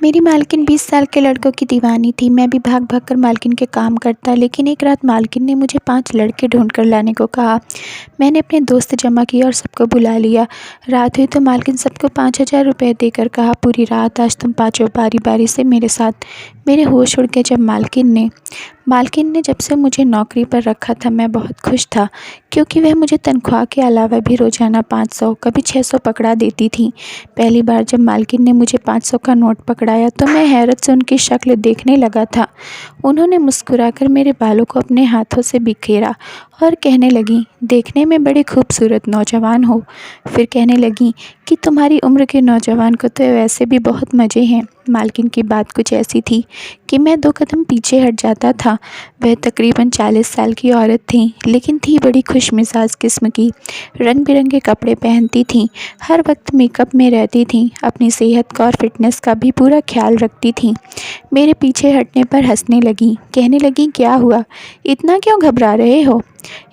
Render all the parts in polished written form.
मेरी मालकिन 20 साल के लड़कों की दीवानी थी। मैं भी भाग भाग कर मालकिन के काम करता, लेकिन एक रात मालकिन ने मुझे 5 लड़के ढूंढ कर लाने को कहा। मैंने अपने दोस्त जमा किए और सबको बुला लिया। रात हुई तो मालकिन सबको 5,000 रुपये देकर कहा, पूरी रात आज तुम पाँचों बारी बारी से मेरे साथ। मेरे होश उड़ गए जब मालकिन ने जब से मुझे नौकरी पर रखा था, मैं बहुत खुश था, क्योंकि वह मुझे तनख्वाह के अलावा भी रोज़ाना 500 कभी 600 पकड़ा देती थी। पहली बार जब मालकिन ने मुझे 500 का नोट पकड़ाया तो मैं हैरत से उनकी शक्ल देखने लगा था। उन्होंने मुस्कुराकर मेरे बालों को अपने हाथों से बिखेरा और कहने लगी, देखने में बड़े खूबसूरत नौजवान हो। फिर कहने लगी कि तुम्हारी उम्र के नौजवान को तो वैसे भी बहुत मज़े हैं। मालकिन की बात कुछ ऐसी थी कि मैं 2 कदम पीछे हट जाता था। वह तकरीबन 40 साल की औरत थी, लेकिन थी बड़ी खुशमिजाज किस्म की। रंग बिरंगे कपड़े पहनती थीं, हर वक्त मेकअप में रहती थीं, अपनी सेहत का और फिटनेस का भी पूरा ख्याल रखती थीं। मेरे पीछे हटने पर हंसने लगी, कहने लगी, क्या हुआ, इतना क्यों घबरा रहे हो।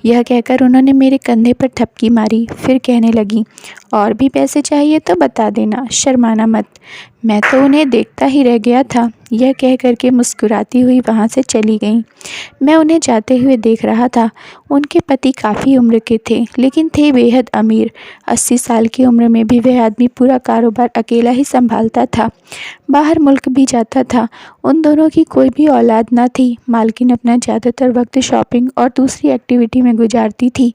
यह कहकर उन्होंने मेरे कंधे पर थपकी मारी। फिर कहने लगी, और भी पैसे चाहिए तो बता देना, शर्माना मत। मैं तो उन्हें देखता ही रह गया था। यह कह करके मुस्कुराती हुई वहाँ से चली गई। मैं उन्हें जाते हुए देख रहा था। उनके पति काफ़ी उम्र के थे, लेकिन थे बेहद अमीर। 80 साल की उम्र में भी वह आदमी पूरा कारोबार अकेला ही संभालता था, बाहर मुल्क भी जाता था। उन दोनों की कोई भी औलाद न थी। मालकिन अपना ज़्यादातर वक्त शॉपिंग और दूसरी एक्टिविटी में गुजारती थी,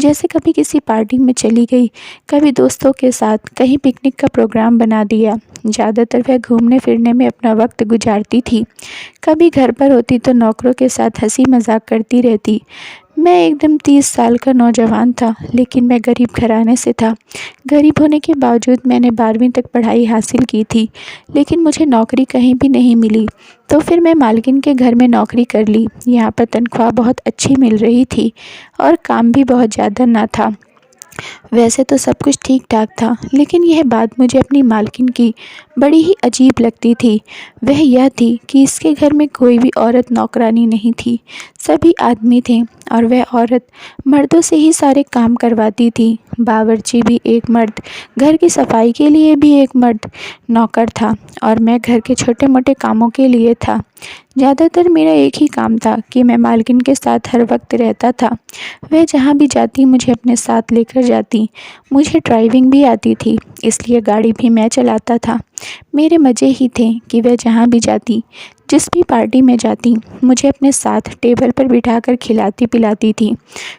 जैसे कभी किसी पार्टी में चली गई, कभी दोस्तों के साथ कहीं पिकनिक का प्रोग्राम बना दिया। ज़्यादातर वह घूमने फिरने में अपना वक्त गुजारती थी। कभी घर पर होती तो नौकरों के साथ हंसी मजाक करती रहती। मैं एकदम 30 साल का नौजवान था, लेकिन मैं गरीब घराने से था। गरीब होने के बावजूद मैंने 12वीं तक पढ़ाई हासिल की थी, लेकिन मुझे नौकरी कहीं भी नहीं मिली। तो फिर मैं मालकिन के घर में नौकरी कर ली। यहाँ पर तनख्वाह बहुत अच्छी मिल रही थी और काम भी बहुत ज़्यादा ना था। वैसे तो सब कुछ ठीक ठाक था, लेकिन यह बात मुझे अपनी मालकिन की बड़ी ही अजीब लगती थी। वह यह थी कि इसके घर में कोई भी औरत नौकरानी नहीं थी, सभी आदमी थे, और वह औरत मर्दों से ही सारे काम करवाती थी। बावर्ची भी एक मर्द, घर की सफाई के लिए भी एक मर्द नौकर था, और मैं घर के छोटे मोटे कामों के लिए था। ज़्यादातर मेरा एक ही काम था कि मैं मालकिन के साथ हर वक्त रहता था। वह जहाँ भी जाती मुझे अपने साथ लेकर जाती। मुझे ड्राइविंग भी आती थी, इसलिए गाड़ी भी मैं चलाता था। मेरे मज़े ही थे कि वह जहाँ भी जाती, जिस भी पार्टी में जाती, मुझे अपने साथ टेबल पर बिठाकर खिलाती पिलाती थी।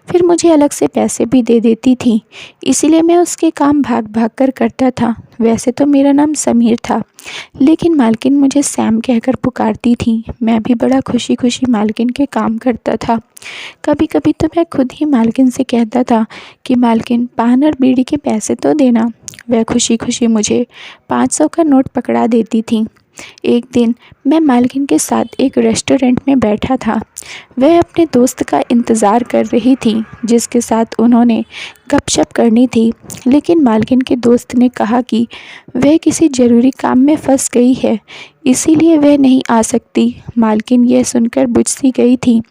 फिर मुझे अलग से पैसे भी दे देती थी, इसीलिए मैं उसके काम भाग भाग कर करता था। वैसे तो मेरा नाम समीर था, लेकिन मालकिन मुझे सैम कहकर पुकारती थी। मैं भी बड़ा खुशी खुशी मालकिन के काम करता था। कभी कभी तो मैं खुद ही मालकिन से कहता था कि मालकिन, पान और बीड़ी के पैसे तो देना। वह खुशी खुशी मुझे 500 का नोट पकड़ा देती थी। एक दिन मैं मालकिन के साथ एक रेस्टोरेंट में बैठा था। वह अपने दोस्त का इंतज़ार कर रही थी, जिसके साथ उन्होंने गपशप करनी थी, लेकिन मालकिन के दोस्त ने कहा कि वह किसी ज़रूरी काम में फंस गई है, इसीलिए वह नहीं आ सकती। मालकिन यह सुनकर बुझ सी गई थी।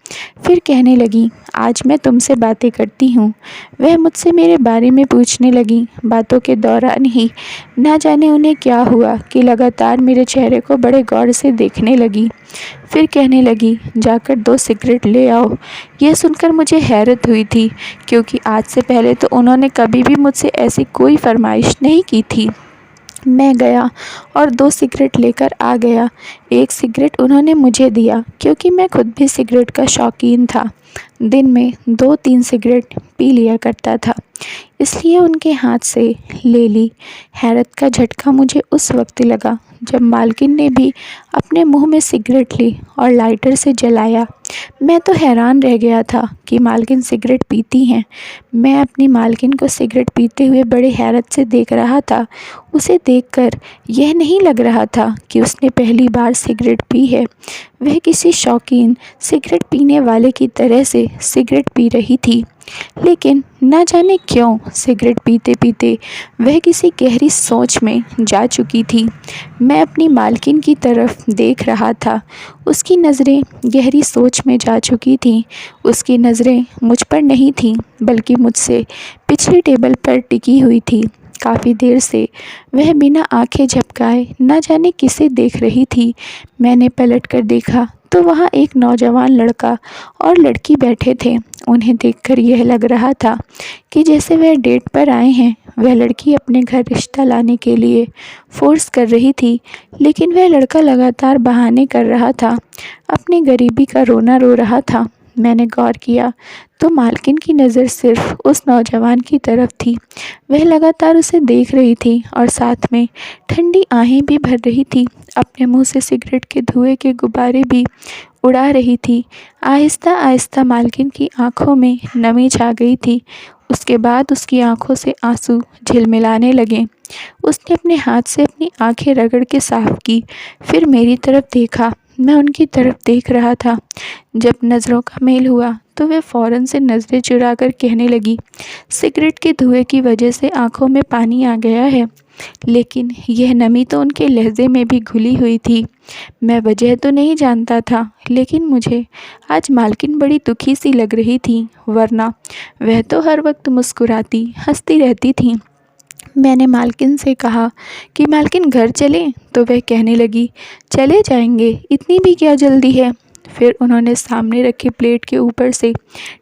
फिर कहने लगी, आज मैं तुमसे बातें करती हूँ। वह मुझसे मेरे बारे में पूछने लगी। बातों के दौरान ही ना जाने उन्हें क्या हुआ कि लगातार मेरे चेहरे को बड़े गौर से देखने लगी। फिर कहने लगी, जाकर 2 सिगरेट ले आओ। यह सुनकर मुझे हैरत हुई थी, क्योंकि आज से पहले तो उन्होंने कभी भी मुझसे ऐसी कोई फरमाइश नहीं की थी। मैं गया और 2 सिगरेट लेकर आ गया। एक सिगरेट उन्होंने मुझे दिया, क्योंकि मैं खुद भी सिगरेट का शौकीन था। दिन में 2-3 सिगरेट पी लिया करता था, इसलिए उनके हाथ से ले ली। हैरत का झटका मुझे उस वक्त लगा जब मालकिन ने भी अपने मुंह में सिगरेट ली और लाइटर से जलाया। मैं तो हैरान रह गया था कि मालकिन सिगरेट पीती हैं। मैं अपनी मालकिन को सिगरेट पीते हुए बड़े हैरत से देख रहा था। उसे देखकर यह नहीं लग रहा था कि उसने पहली बार सिगरेट पी है। वह किसी शौकीन सिगरेट पीने वाले की तरह से सिगरेट पी रही थी, लेकिन न जाने क्यों सिगरेट पीते पीते वह किसी गहरी सोच में जा चुकी थी। मैं अपनी मालकिन की तरफ देख रहा था। उसकी नज़रें गहरी सोच में जा चुकी थीं। उसकी नज़रें मुझ पर नहीं थीं, बल्कि मुझसे पिछली टेबल पर टिकी हुई थी। काफ़ी देर से वह बिना आंखें झपकाए न जाने किसे देख रही थी। मैंने पलट कर देखा तो वहाँ एक नौजवान लड़का और लड़की बैठे थे। उन्हें देखकर यह लग रहा था कि जैसे वह डेट पर आए हैं। वह लड़की अपने घर रिश्ता लाने के लिए फोर्स कर रही थी, लेकिन वह लड़का लगातार बहाने कर रहा था, अपनी गरीबी का रोना रो रहा था। मैंने गौर किया तो मालकिन की नज़र सिर्फ उस नौजवान की तरफ थी। वह लगातार उसे देख रही थी और साथ में ठंडी आहें भी भर रही थी। अपने मुंह से सिगरेट के धुएं के गुब्बारे भी उड़ा रही थी। आहिस्ता आहिस्ता मालकिन की आंखों में नमी छा गई थी। उसके बाद उसकी आंखों से आंसू झिलमिलाने लगे। उसने अपने हाथ से अपनी आंखें रगड़ के साफ की, फिर मेरी तरफ देखा। मैं उनकी तरफ देख रहा था। जब नज़रों का मेल हुआ तो वे फ़ौरन से नज़रें चुरा कर कहने लगी, सिगरेट के धुएं की वजह से आंखों में पानी आ गया है। लेकिन यह नमी तो उनके लहजे में भी घुली हुई थी। मैं वजह तो नहीं जानता था, लेकिन मुझे आज मालकिन बड़ी दुखी सी लग रही थी, वरना वह तो हर वक्त मुस्कुराती हंसती रहती थी। मैंने मालकिन से कहा कि मालकिन घर चलें, तो वह कहने लगी, चले जाएंगे, इतनी भी क्या जल्दी है। फिर उन्होंने सामने रखी प्लेट के ऊपर से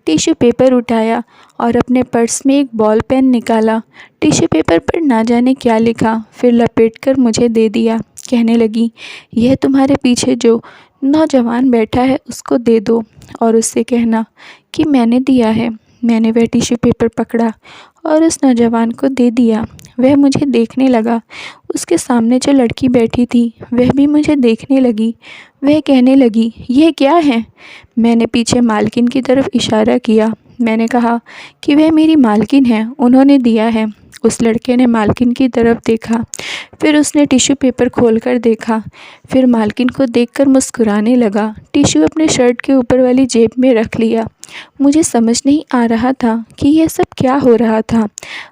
टिश्यू पेपर उठाया और अपने पर्स में एक बॉल पेन निकाला। टिश्यू पेपर पर ना जाने क्या लिखा, फिर लपेटकर मुझे दे दिया। कहने लगी, यह तुम्हारे पीछे जो नौजवान बैठा है उसको दे दो और उससे कहना कि मैंने दिया है। मैंने वह टिश्यू पेपर पकड़ा और उस नौजवान को दे दिया। वह मुझे देखने लगा। उसके सामने जो लड़की बैठी थी वह भी मुझे देखने लगी। वह कहने लगी, यह क्या है। मैंने पीछे मालकिन की तरफ इशारा किया। मैंने कहा कि वह मेरी मालकिन है, उन्होंने दिया है। उस लड़के ने मालकिन की तरफ देखा, फिर उसने टिश्यू पेपर खोलकर देखा, फिर मालकिन को देखकर मुस्कुराने लगा। टिश्यू अपने शर्ट के ऊपर वाली जेब में रख लिया। मुझे समझ नहीं आ रहा था कि यह सब क्या हो रहा था।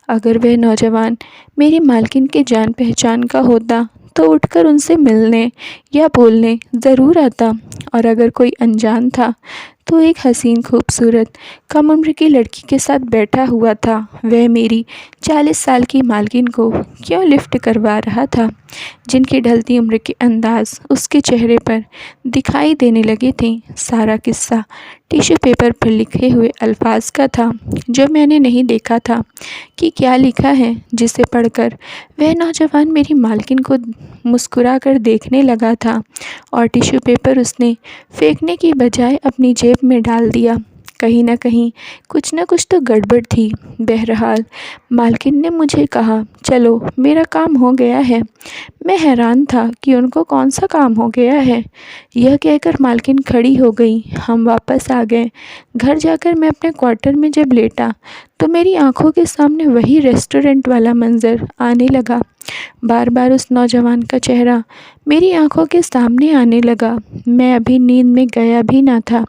अगर वह नौजवान मेरी मालकिन के जान पहचान का होता तो उठकर उनसे मिलने या बोलने ज़रूर आता, और अगर कोई अनजान था तो एक हसीन खूबसूरत कम उम्र की लड़की के साथ बैठा हुआ था। वह मेरी 40 साल की मालकिन को क्यों लिफ्ट करवा रहा था, जिनकी ढलती उम्र के अंदाज उसके चेहरे पर दिखाई देने लगे थे। सारा किस्सा टिश्यू पेपर पर लिखे हुए अल्फाज का था, जो मैंने नहीं देखा था कि क्या लिखा है, जिसे पढ़कर वह नौजवान मेरी मालकिन को मुस्कुरा कर देखने लगा था और टिश्यू पेपर उसने फेंकने की बजाय अपनी जेब में डाल दिया। कहीं ना कहीं कुछ न कुछ तो गड़बड़ थी। बहरहाल मालकिन ने मुझे कहा, चलो मेरा काम हो गया है। मैं हैरान था कि उनको कौन सा काम हो गया है। यह कहकर मालकिन खड़ी हो गई। हम वापस आ गए। घर जाकर मैं अपने क्वार्टर में जब लेटा तो मेरी आंखों के सामने वही रेस्टोरेंट वाला मंज़र आने लगा। बार बार उस नौजवान का चेहरा मेरी आंखों के सामने आने लगा। मैं अभी नींद में गया भी ना था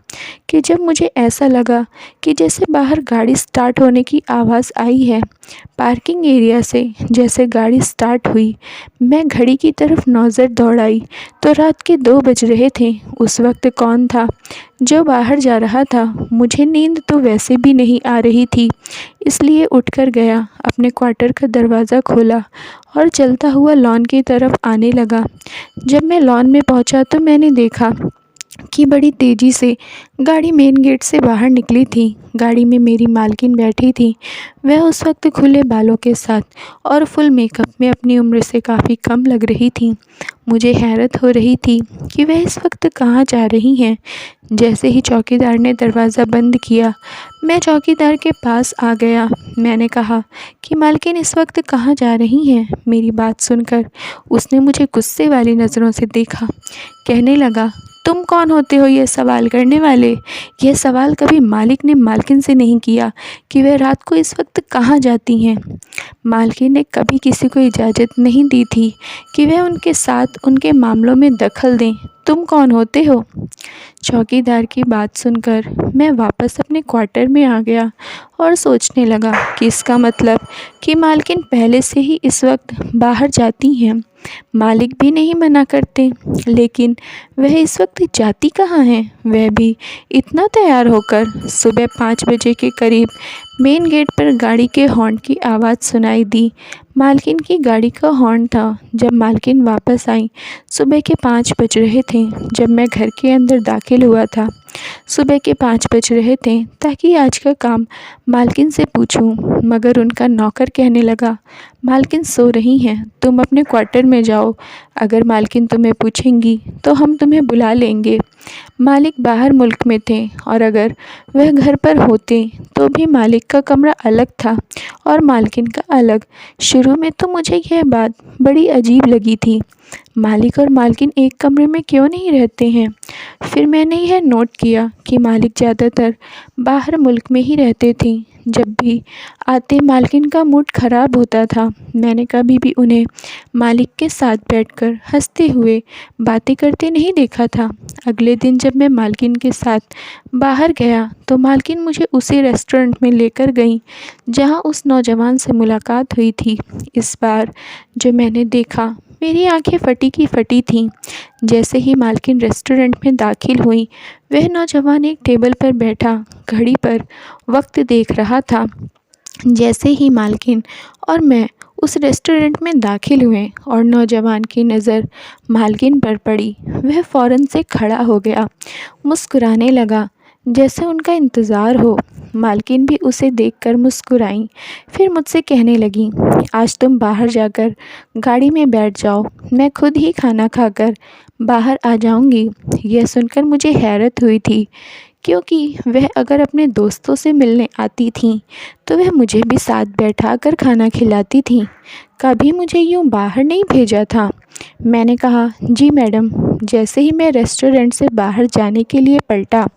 कि जब मुझे ऐसा लगा कि जैसे बाहर गाड़ी स्टार्ट होने की आवाज़ आई है। पार्किंग एरिया से जैसे गाड़ी स्टार्ट हुई, मैं घड़ी की तरफ नज़र दौड़ाई तो रात के 2 बज रहे थे। उस वक्त कौन था जो बाहर जा रहा था। मुझे नींद तो वैसे भी नहीं आ रही थी, इसलिए उठकर गया, अपने क्वार्टर का दरवाज़ा खोला और चलता हुआ लॉन की तरफ आने लगा। जब मैं लॉन में पहुंचा तो मैंने देखा कि बड़ी तेज़ी से गाड़ी मेन गेट से बाहर निकली थी। गाड़ी में मेरी मालकिन बैठी थी। वह उस वक्त खुले बालों के साथ और फुल मेकअप में अपनी उम्र से काफ़ी कम लग रही थी। मुझे हैरत हो रही थी कि वह इस वक्त कहाँ जा रही हैं। जैसे ही चौकीदार ने दरवाज़ा बंद किया, मैं चौकीदार के पास आ गया। मैंने कहा कि मालकिन इस वक्त कहाँ जा रही हैं। मेरी बात सुनकर उसने मुझे गुस्से वाली नज़रों से देखा। कहने लगा, तुम कौन होते हो ये सवाल करने वाले। यह सवाल कभी मालिक ने मालकिन से नहीं किया कि वह रात को इस वक्त कहाँ जाती हैं। मालकिन ने कभी किसी को इजाज़त नहीं दी थी कि वह उनके साथ उनके मामलों में दखल दें। तुम कौन होते हो। चौकीदार की बात सुनकर मैं वापस अपने क्वार्टर में आ गया और सोचने लगा कि इसका मतलब कि मालकिन पहले से ही इस वक्त बाहर जाती हैं। मालिक भी नहीं मना करते, लेकिन वह इस वक्त जाती कहाँ हैं, वह भी इतना तैयार होकर। सुबह 5 बजे के करीब मेन गेट पर गाड़ी के हॉर्न की आवाज़ सुनाई दी। मालकिन की गाड़ी का हॉर्न था। जब मालकिन वापस आई, सुबह के 5 बज रहे थे। जब मैं घर के अंदर दाखिल हुआ था, सुबह के 5 बज रहे थे ताकि आज का काम मालकिन से पूछूं, मगर उनका नौकर कहने लगा, मालकिन सो रही हैं, तुम अपने क्वार्टर में जाओ। अगर मालकिन तुम्हें पूछेंगी तो हम तुम्हें बुला लेंगे। मालिक बाहर मुल्क में थे और अगर वह घर पर होते तो भी मालिक का कमरा अलग था और मालकिन का अलग। शुरू में तो मुझे यह बात बड़ी अजीब लगी थी, मालिक और मालकिन एक कमरे में क्यों नहीं रहते हैं। फिर मैंने यह नोट किया कि मालिक ज़्यादातर बाहर मुल्क में ही रहते थे। जब भी आते मालकिन का मूड ख़राब होता था। मैंने कभी भी उन्हें मालिक के साथ बैठकर हंसते हुए बातें करते नहीं देखा था। अगले दिन जब मैं मालकिन के साथ बाहर गया तो मालकिन मुझे उसी रेस्टोरेंट में लेकर गई जहां उस नौजवान से मुलाकात हुई थी। इस बार जो मैंने देखा, मेरी आंखें फटी की फटी थीं। जैसे ही मालकिन रेस्टोरेंट में दाखिल हुई, वह नौजवान एक टेबल पर बैठा घड़ी पर वक्त देख रहा था। जैसे ही मालकिन और मैं उस रेस्टोरेंट में दाखिल हुए और नौजवान की नज़र मालकिन पर पड़ी, वह फ़ौरन से खड़ा हो गया, मुस्कुराने लगा जैसे उनका इंतज़ार हो। मालकिन भी उसे देखकर मुस्कुराईं। फिर मुझसे कहने लगीं, आज तुम बाहर जाकर गाड़ी में बैठ जाओ, मैं खुद ही खाना खाकर बाहर आ जाऊंगी। यह सुनकर मुझे हैरत हुई थी, क्योंकि वह अगर अपने दोस्तों से मिलने आती थीं तो वह मुझे भी साथ बैठाकर खाना खिलाती थीं, कभी मुझे यूँ बाहर नहीं भेजा था। मैंने कहा, जी मैडम। जैसे ही मैं रेस्टोरेंट से बाहर जाने के लिए पलटा,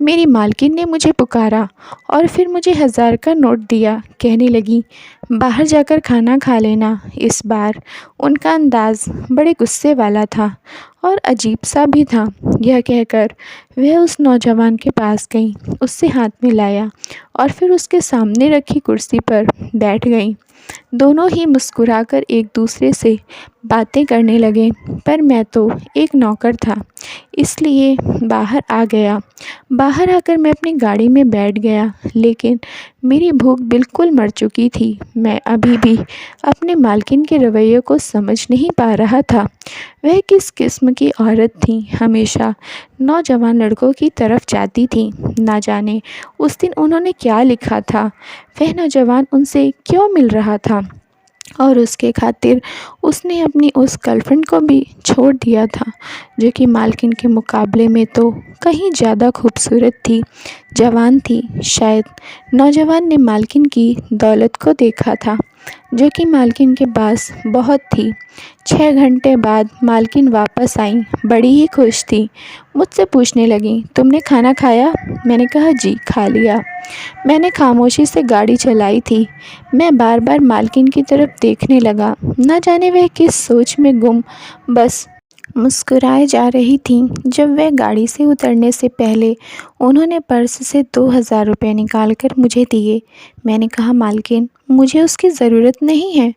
मेरी मालकिन ने मुझे पुकारा और फिर मुझे 1000 का नोट दिया। कहने लगी, बाहर जाकर खाना खा लेना। इस बार उनका अंदाज़ बड़े गुस्से वाला था और अजीब सा भी था। यह कहकर वह उस नौजवान के पास गई, उससे हाथ मिलाया और फिर उसके सामने रखी कुर्सी पर बैठ गई। दोनों ही मुस्कुराकर एक दूसरे से बातें करने लगे, पर मैं तो एक नौकर था, इसलिए बाहर आ गया। बाहर आकर मैं अपनी गाड़ी में बैठ गया, लेकिन मेरी भूख बिल्कुल मर चुकी थी। मैं अभी भी अपने मालकिन के रवैये को समझ नहीं पा रहा था। वह किस किस्म की औरत थी, हमेशा नौजवान लड़कों की तरफ जाती थी। ना जाने उस दिन उन्होंने क्या लिखा था, वह नौजवान उनसे क्यों मिल रहा था और उसके खातिर उसने अपनी उस गर्लफ्रेंड को भी छोड़ दिया था, जो कि मालकिन के मुकाबले में तो कहीं ज़्यादा खूबसूरत थी, जवान थी। शायद नौजवान ने मालकिन की दौलत को देखा था, जो कि मालकिन के पास बहुत थी। 6 घंटे बाद मालकिन वापस आई, बड़ी ही खुश थी। मुझसे पूछने लगी, तुमने खाना खाया? मैंने कहा, जी खा लिया। मैंने खामोशी से गाड़ी चलाई थी। मैं बार बार मालकिन की तरफ देखने लगा, न जाने वह किस सोच में गुम बस मुस्कुराए जा रही थीं। जब वह गाड़ी से उतरने से पहले उन्होंने पर्स से 2000 रुपये निकाल कर मुझे दिए। मैंने कहा, मालकिन मुझे उसकी ज़रूरत नहीं है।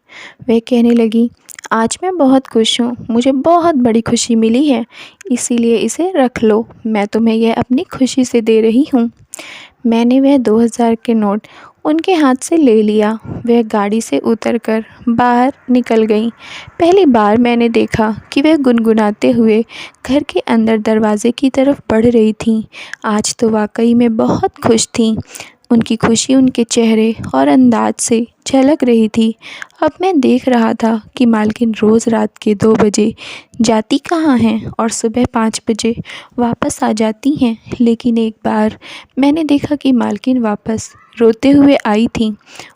वह कहने लगी, आज मैं बहुत खुश हूँ, मुझे बहुत बड़ी खुशी मिली है, इसीलिए इसे रख लो, मैं तुम्हें यह अपनी खुशी से दे रही हूँ। मैंने वह 2000 के नोट उनके हाथ से ले लिया। वह गाड़ी से उतरकर बाहर निकल गईं। पहली बार मैंने देखा कि वह गुनगुनाते हुए घर के अंदर दरवाज़े की तरफ बढ़ रही थीं। आज तो वाकई में बहुत खुश थीं। उनकी खुशी उनके चेहरे और अंदाज से झलक रही थी। अब मैं देख रहा था कि मालकिन रोज़ रात के 2 बजे जाती कहाँ हैं और सुबह 5 बजे वापस आ जाती हैं। लेकिन एक बार मैंने देखा कि मालकिन वापस रोते हुए आई थीं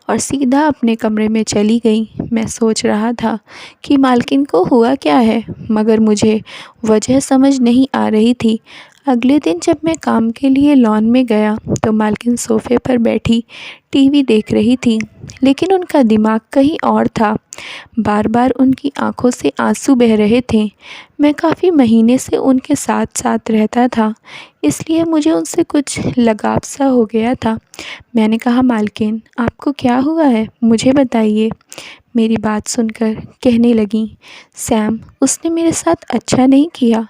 और सीधा अपने कमरे में चली गई। मैं सोच रहा था कि मालकिन को हुआ क्या है, मगर मुझे वजह समझ नहीं आ रही थी। अगले दिन जब मैं काम के लिए लॉन में गया तो मालकिन सोफ़े पर बैठी टीवी देख रही थी, लेकिन उनका दिमाग कहीं और था। बार बार उनकी आंखों से आंसू बह रहे थे। मैं काफ़ी महीने से उनके साथ साथ रहता था, इसलिए मुझे उनसे कुछ लगाव सा हो गया था। मैंने कहा, मालकिन आपको क्या हुआ है, मुझे बताइए। मेरी बात सुनकर कहने लगीं, सैम उसने मेरे साथ अच्छा नहीं किया।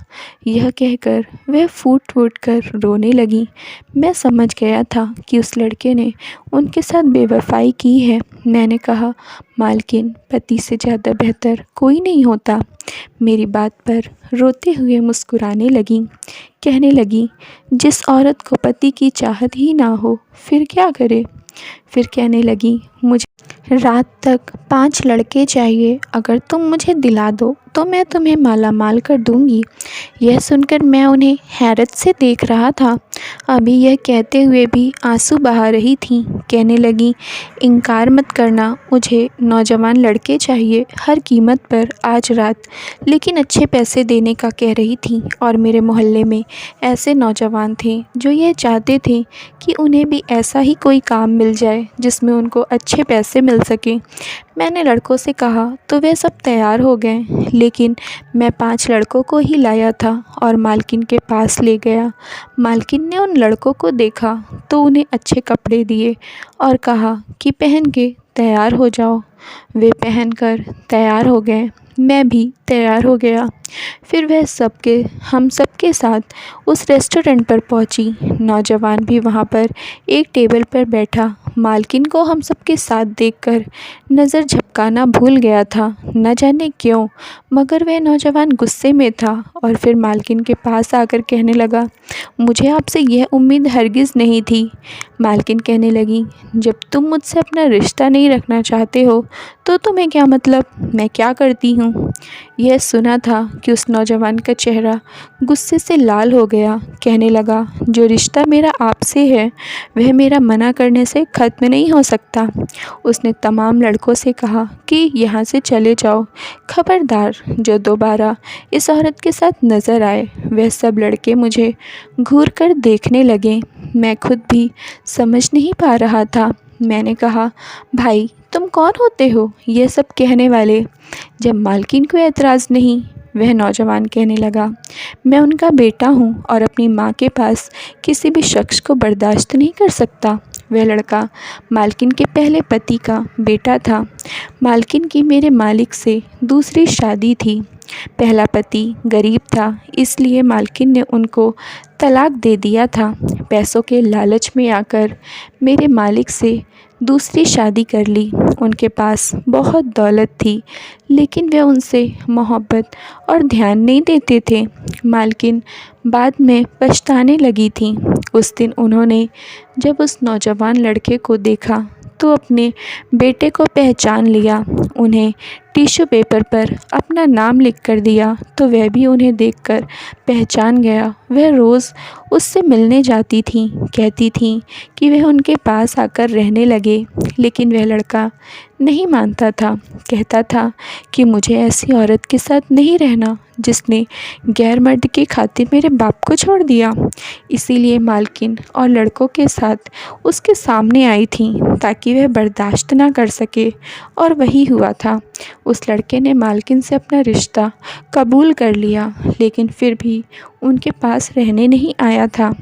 यह कहकर वह फूट फूट कर रोने लगी। मैं समझ गया था कि उस लड़के ने उनके साथ बेवफाई की है। मैंने कहा, मालकिन पति से ज़्यादा बेहतर कोई नहीं होता। मेरी बात पर रोते हुए मुस्कुराने लगीं। कहने लगी, जिस औरत को पति की चाहत ही ना हो फिर क्या करे। फिर कहने लगी, मुझे रात तक 5 लड़के चाहिए, अगर तुम मुझे दिला दो तो मैं तुम्हें माला माल कर दूंगी। यह सुनकर मैं उन्हें हैरत से देख रहा था। अभी यह कहते हुए भी आंसू बहा रही थीं। कहने लगी, इनकार मत करना, मुझे नौजवान लड़के चाहिए हर कीमत पर आज रात। लेकिन अच्छे पैसे देने का कह रही थी और मेरे मोहल्ले में ऐसे नौजवान थे जो यह चाहते थे कि उन्हें भी ऐसा ही कोई काम मिल जाए जिसमें उनको अच्छे पैसे मिल सकें। मैंने लड़कों से कहा तो वे सब तैयार हो गए, लेकिन मैं 5 लड़कों को ही लाया था और मालकिन के पास ले गया। मालकिन ने उन लड़कों को देखा तो उन्हें अच्छे कपड़े दिए और कहा कि पहन के तैयार हो जाओ। वे पहनकर तैयार हो गए, मैं भी तैयार हो गया। फिर हम सबके साथ उस रेस्टोरेंट पर पहुंची। नौजवान भी वहां पर एक टेबल पर बैठा। मालकिन को हम सबके साथ देखकर नज़र झपकाना भूल गया था, न जाने क्यों, मगर वह नौजवान गुस्से में था और फिर मालकिन के पास आकर कहने लगा, मुझे आपसे यह उम्मीद हरगिज़ नहीं थी। मालकिन कहने लगी, जब तुम मुझसे अपना रिश्ता नहीं रखना चाहते हो तो तुम्हें क्या मतलब मैं क्या करती हूँ। यह सुना था कि उस नौजवान का चेहरा गुस्से से लाल हो गया। कहने लगा, जो रिश्ता मेरा आपसे है वह मेरा मना करने से ख़त्म नहीं हो सकता। उसने तमाम लड़कों से कहा कि यहाँ से चले जाओ। खबरदार जो दोबारा इस औरत के साथ नज़र आए। वह सब लड़के मुझे घूर कर देखने लगे। मैं खुद भी समझ नहीं पा रहा था। मैंने कहा, भाई तुम कौन होते हो ये सब कहने वाले। जब मालकिन को एतराज़ नहीं, वह नौजवान कहने लगा, मैं उनका बेटा हूँ और अपनी माँ के पास किसी भी शख्स को बर्दाश्त नहीं कर सकता। वह लड़का मालकिन के पहले पति का बेटा था। मालकिन की मेरे मालिक से दूसरी शादी थी। पहला पति गरीब था, इसलिए मालकिन ने उनको तलाक दे दिया था। पैसों के लालच में आकर मेरे मालिक से दूसरी शादी कर ली। उनके पास बहुत दौलत थी, लेकिन वे उनसे मोहब्बत और ध्यान नहीं देते थे। मालकिन बाद में पछताने लगी थी। उस दिन उन्होंने जब उस नौजवान लड़के को देखा तो अपने बेटे को पहचान लिया। उन्हें टिश्यू पेपर पर अपना नाम लिख कर दिया तो वह भी उन्हें देखकर पहचान गया। वह रोज़ उससे मिलने जाती थी, कहती थी कि वह उनके पास आकर रहने लगे, लेकिन वह लड़का नहीं मानता था। कहता था कि मुझे ऐसी औरत के साथ नहीं रहना जिसने गैर मर्द की खातिर मेरे बाप को छोड़ दिया। इसीलिए मालकिन और लड़कों के साथ उसके सामने आई थी ताकि वह बर्दाश्त ना कर सके, और वही हुआ था। उस लड़के ने मालकिन से अपना रिश्ता कबूल कर लिया, लेकिन फिर भी उनके पास रहने नहीं आया था,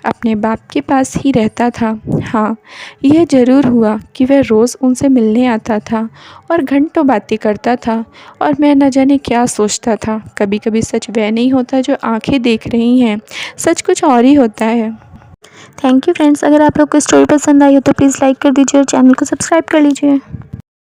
अपने बाप के पास ही रहता था। हाँ, यह ज़रूर हुआ कि वह रोज़ उनसे मिलने आता था और घंटों बातें करता था, और मैं न जाने क्या सोचता था। कभी कभी सच वह नहीं होता जो आंखें देख रही हैं, सच कुछ और ही होता है। थैंक यू फ्रेंड्स, अगर आप लोग को स्टोरी पसंद आई हो तो प्लीज़ लाइक कर दीजिए और चैनल को सब्सक्राइब कर लीजिए।